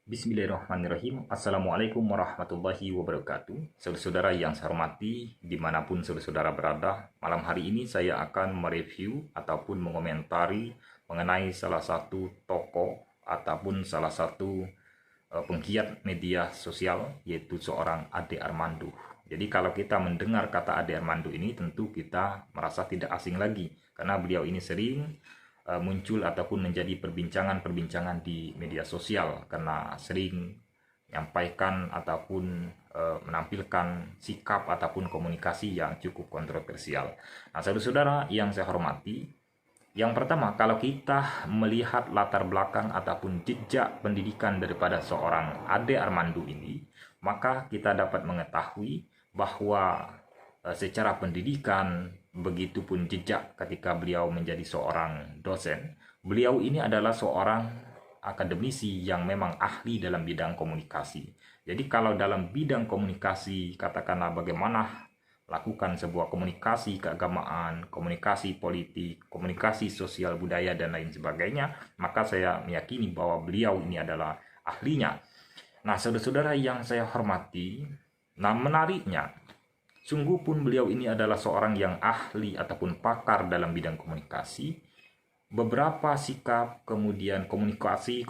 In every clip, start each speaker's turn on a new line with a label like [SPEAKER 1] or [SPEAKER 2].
[SPEAKER 1] Bismillahirrahmanirrahim. Assalamualaikum warahmatullahi wabarakatuh. Saudara-saudara yang saya hormati, dimanapun saudara-saudara berada, malam hari ini saya akan mereview ataupun mengomentari mengenai salah satu tokoh ataupun salah satu penggiat media sosial, yaitu seorang Ade Armando. Jadi kalau kita mendengar kata Ade Armando ini, tentu kita merasa tidak asing lagi, karena beliau ini sering muncul ataupun menjadi perbincangan-perbincangan di media sosial karena sering menyampaikan ataupun menampilkan sikap ataupun komunikasi yang cukup kontroversial. Nah, saudara-saudara yang saya hormati, yang pertama, kalau kita melihat latar belakang ataupun jejak pendidikan daripada seorang Ade Armando ini, maka kita dapat mengetahui bahwa secara pendidikan, begitupun jejak ketika beliau menjadi seorang dosen, beliau ini adalah seorang akademisi yang memang ahli dalam bidang komunikasi. Jadi kalau dalam bidang komunikasi, katakanlah bagaimana lakukan sebuah komunikasi keagamaan, komunikasi politik, komunikasi sosial budaya, dan lain sebagainya, maka saya meyakini bahwa beliau ini adalah ahlinya. Nah, saudara-saudara yang saya hormati, nah menariknya, sungguh pun beliau ini adalah seorang yang ahli ataupun pakar dalam bidang komunikasi. Beberapa sikap, kemudian komunikasi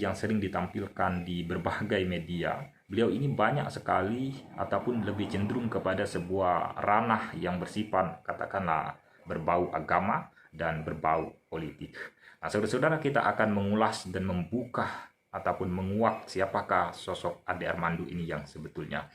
[SPEAKER 1] yang sering ditampilkan di berbagai media, beliau ini banyak sekali ataupun lebih cenderung kepada sebuah ranah yang bersifat, katakanlah, berbau agama dan berbau politik. Nah, saudara-saudara, kita akan mengulas dan membuka ataupun menguak siapakah sosok Ade Armando ini yang sebetulnya.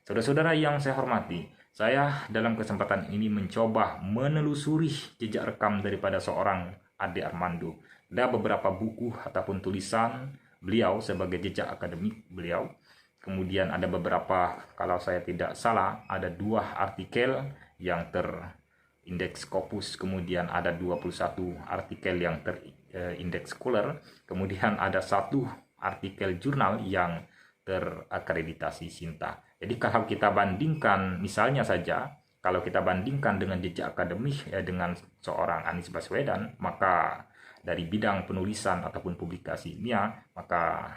[SPEAKER 1] Saudara-saudara yang saya hormati, saya dalam kesempatan ini mencoba menelusuri jejak rekam daripada seorang Ade Armando. Ada beberapa buku ataupun tulisan beliau sebagai jejak akademik beliau. Kemudian ada beberapa, kalau saya tidak salah, ada 2 artikel yang terindeks Scopus, kemudian ada 21 artikel yang terindeks Scholar, kemudian ada 1 artikel jurnal yang terakreditasi Sinta. Jadi kalau kita bandingkan, misalnya saja, kalau kita bandingkan dengan jejak akademik dengan seorang Anies Baswedan, maka dari bidang penulisan ataupun publikasi ilmiah, maka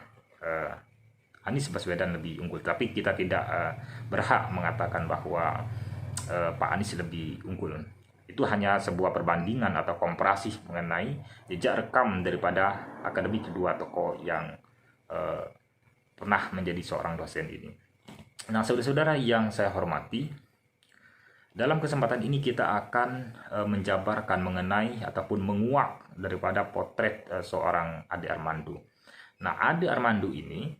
[SPEAKER 1] Anies Baswedan lebih unggul. Tapi kita tidak berhak mengatakan bahwa Pak Anies lebih unggul. Itu hanya sebuah perbandingan atau komparasi mengenai jejak rekam daripada akademik kedua tokoh yang pernah menjadi seorang dosen ini. Nah, saudara-saudara yang saya hormati, dalam kesempatan ini kita akan menjabarkan mengenai ataupun menguak daripada potret seorang Ade Armando. Nah, Ade Armando ini,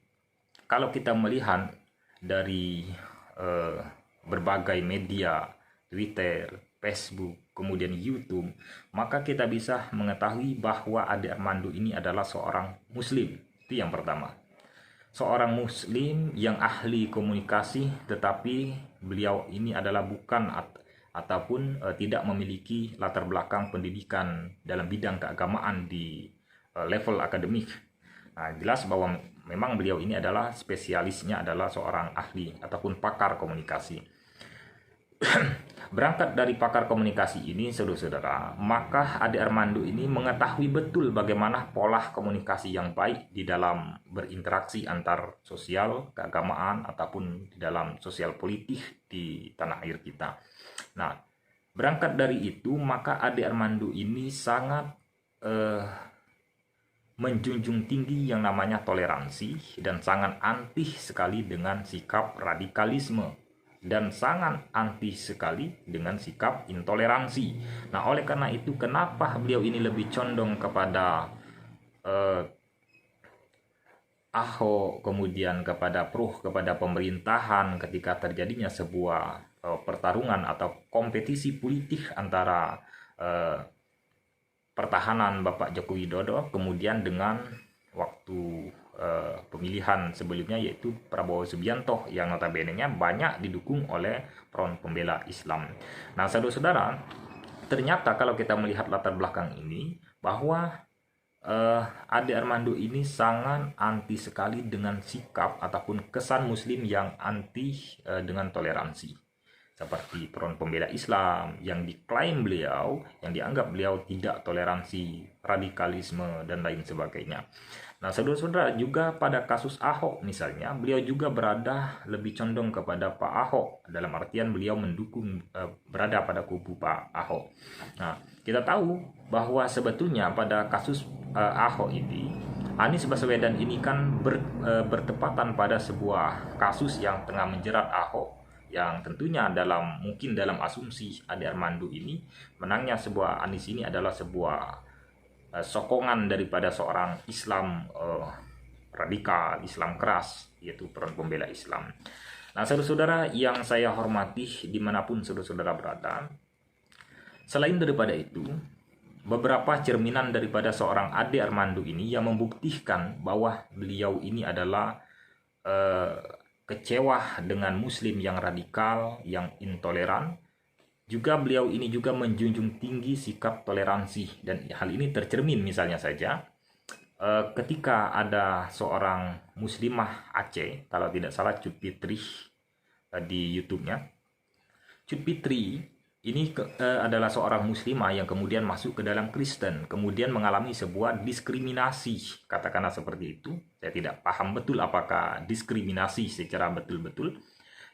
[SPEAKER 1] kalau kita melihat dari berbagai media, Twitter, Facebook, kemudian YouTube, maka kita bisa mengetahui bahwa Ade Armando ini adalah seorang Muslim. Itu yang pertama. Seorang Muslim yang ahli komunikasi, tetapi beliau ini adalah bukan ataupun tidak memiliki latar belakang pendidikan dalam bidang keagamaan di level akademik. Nah, jelas bahwa memang beliau ini adalah spesialisnya adalah seorang ahli ataupun pakar komunikasi. Berangkat dari pakar komunikasi ini, saudara-saudara, maka Ade Armando ini mengetahui betul bagaimana pola komunikasi yang baik di dalam berinteraksi antar sosial, keagamaan, ataupun di dalam sosial politik di tanah air kita. Nah, berangkat dari itu, maka Ade Armando ini sangat menjunjung tinggi yang namanya toleransi dan sangat anti sekali dengan sikap radikalisme, dan sangat anti sekali dengan sikap intoleransi. Nah, oleh karena itu, kenapa beliau ini lebih condong kepada Ahok, kemudian kepada kepada pemerintahan ketika terjadinya sebuah pertarungan atau kompetisi politik antara pertahanan Bapak Joko Widodo, kemudian dengan waktu pemilihan sebelumnya, yaitu Prabowo Subianto, yang notabene-nya banyak didukung oleh Front Pembela Islam. Nah, saudara-saudara, ternyata kalau kita melihat latar belakang ini, bahwa Ade Armando ini sangat anti sekali dengan sikap ataupun kesan Muslim yang anti dengan toleransi. seperti Front Pembela Islam yang diklaim beliau, yang dianggap beliau tidak toleransi, radikalisme, dan lain sebagainya. Nah, saudara-saudara, juga pada kasus Ahok misalnya, beliau juga berada lebih condong kepada Pak Ahok, dalam artian beliau mendukung, berada pada kubu Pak Ahok. Nah, kita tahu bahwa sebetulnya pada kasus Ahok ini, Anies Baswedan ini kan bertepatan pada sebuah kasus yang tengah menjerat Ahok, yang tentunya mungkin dalam asumsi Ade Armando ini, menangnya sebuah Anies ini adalah sebuah sokongan daripada seorang Islam radikal, Islam keras, yaitu Front Pembela Islam. Nah, saudara-saudara yang saya hormati dimanapun saudara-saudara berada, selain daripada itu, beberapa cerminan daripada seorang Ade Armando ini yang membuktikan bahwa beliau ini adalah kecewa dengan Muslim yang radikal, yang intoleran. Juga beliau ini juga menjunjung tinggi sikap toleransi, dan hal ini tercermin misalnya saja ketika ada seorang muslimah Aceh, kalau tidak salah Cut Fitri, di YouTube-nya. Cut Fitri ini adalah seorang muslimah yang kemudian masuk ke dalam Kristen, kemudian mengalami sebuah diskriminasi, katakanlah seperti itu. Saya tidak paham betul apakah diskriminasi secara betul-betul.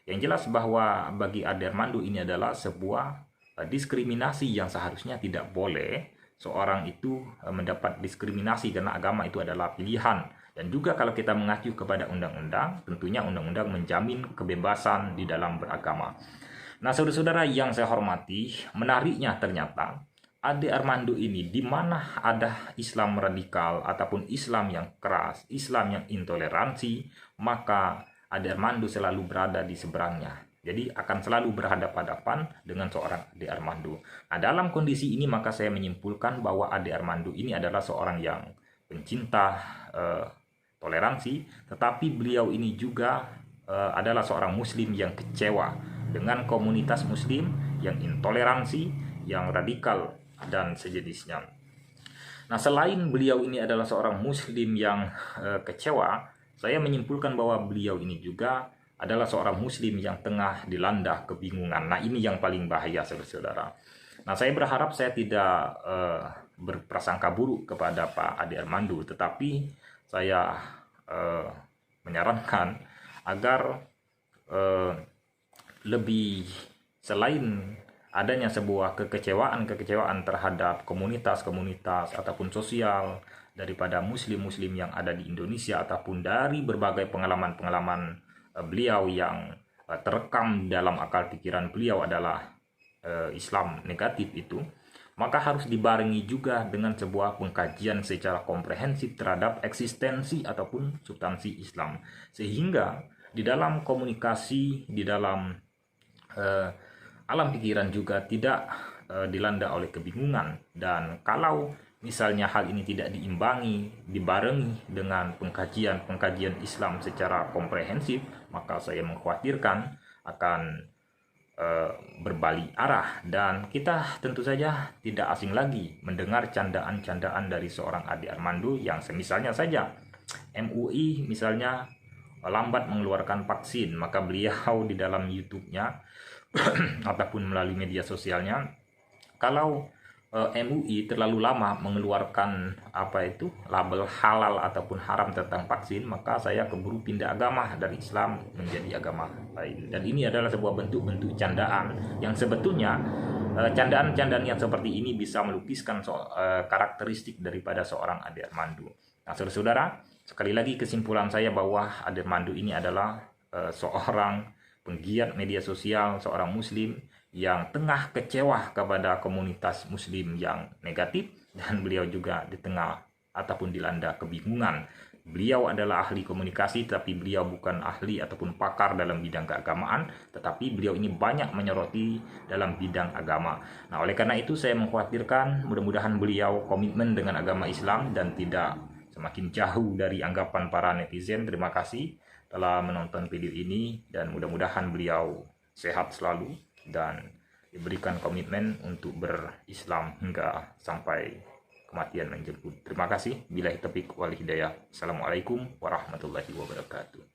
[SPEAKER 1] Yang jelas bahwa bagi Ade Armando ini adalah sebuah diskriminasi yang seharusnya tidak boleh seorang itu mendapat diskriminasi, karena agama itu adalah pilihan. Dan juga kalau kita mengacu kepada undang-undang, tentunya undang-undang menjamin kebebasan di dalam beragama. Nah, saudara-saudara yang saya hormati, menariknya ternyata Ade Armando ini, di mana ada Islam radikal ataupun Islam yang keras, Islam yang intoleransi, maka Ade Armando selalu berada di seberangnya. Jadi akan selalu berhadapan-hadapan dengan seorang Ade Armando. Nah, dalam kondisi ini maka saya menyimpulkan bahwa Ade Armando ini adalah seorang yang pencinta toleransi, tetapi beliau ini juga adalah seorang Muslim yang kecewa dengan komunitas Muslim yang intoleransi, yang radikal, dan sejenisnya. Nah, selain beliau ini adalah seorang Muslim yang kecewa, saya menyimpulkan bahwa beliau ini juga adalah seorang Muslim yang tengah dilanda kebingungan. Nah, ini yang paling bahaya, saudara-saudara. Nah, saya berharap saya tidak berprasangka buruk kepada Pak Ade Armando, tetapi saya menyarankan agar lebih, selain adanya sebuah kekecewaan terhadap komunitas ataupun sosial daripada muslim-muslim yang ada di Indonesia, ataupun dari berbagai pengalaman-pengalaman beliau yang terekam dalam akal pikiran beliau adalah Islam negatif itu, maka harus dibarengi juga dengan sebuah pengkajian secara komprehensif terhadap eksistensi ataupun substansi Islam, sehingga di dalam komunikasi, di dalam alam pikiran juga tidak dilanda oleh kebingungan. Dan kalau misalnya hal ini tidak dibarengi dengan pengkajian Islam secara komprehensif, maka saya mengkhawatirkan akan berbalik arah. Dan kita tentu saja tidak asing lagi mendengar candaan-candaan dari seorang Ade Armando yang semisalnya saja MUI misalnya lambat mengeluarkan vaksin, maka beliau di dalam YouTube-nya ataupun melalui media sosialnya, kalau MUI terlalu lama mengeluarkan label halal ataupun haram tentang vaksin, maka saya keburu pindah agama dari Islam menjadi agama lain. Dan ini adalah sebuah bentuk-bentuk candaan yang sebetulnya candaan-candaan yang seperti ini bisa melukiskan karakteristik daripada seorang Ade Armando. Nah, saudara-saudara, sekali lagi kesimpulan saya bahwa Ade Armando ini adalah seorang penggiat media sosial, seorang Muslim yang tengah kecewa kepada komunitas Muslim yang negatif, dan beliau juga di tengah ataupun dilanda kebingungan. Beliau adalah ahli komunikasi, tapi beliau bukan ahli ataupun pakar dalam bidang keagamaan, tetapi beliau ini banyak menyoroti dalam bidang agama. Nah, oleh karena itu saya mengkhawatirkan mudah-mudahan beliau komitmen dengan agama Islam dan tidak semakin jauh dari anggapan para netizen. Terima kasih telah menonton video ini, dan mudah-mudahan beliau sehat selalu dan diberikan komitmen untuk berislam hingga sampai kematian menjemput. Terima kasih. Billahi taufiq wal hidayah. Assalamualaikum warahmatullahi wabarakatuh.